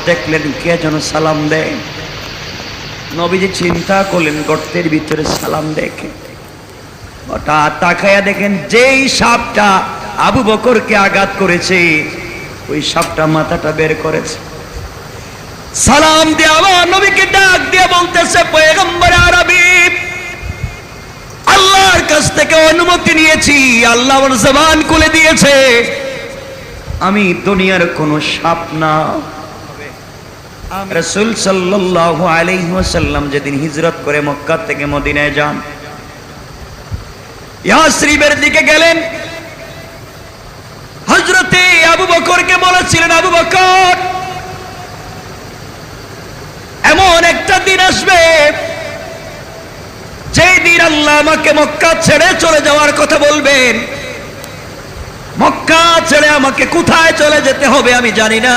দেখলেন কে যেন সালাম দেয়। নবীজি চিন্তা করলেন গর্তের ভিতরে সালাম দেখে, হঠাৎ তাকায়া দেখেন যেই সাপটা আবু বকরকে আঘাত করেছে ওই সাপটা মাথাটা বের করেছে। সালাম দিয়ে আমার নবীকে ডাক দিয়ে বলতেছে, পয়গম্বর আরবি, আল্লাহর কাছ থেকে অনুমতি নিয়েছি, আল্লাহ আমার জবান খুলে দিয়েছে, আমি দুনিয়ার কোন সাপ না। রাসূল সাল্লাল্লাহু আলাইহি ওয়াসাল্লাম যেদিন হিজরত করে মক্কা থেকে মদিনায় যান, ইয়াসরিবের দিকে গেলেন। হযরতে আবু বকরকে বলেছিলেন, আবু বকর, এমন একটা দিন আসবে যেই দিন আল্লাহ আমাকে মক্কা ছেড়ে চলে যাওয়ার কথা বলবেন। মক্কা ছেড়ে আমাকে কোথায় চলে যেতে হবে আমি জানি না,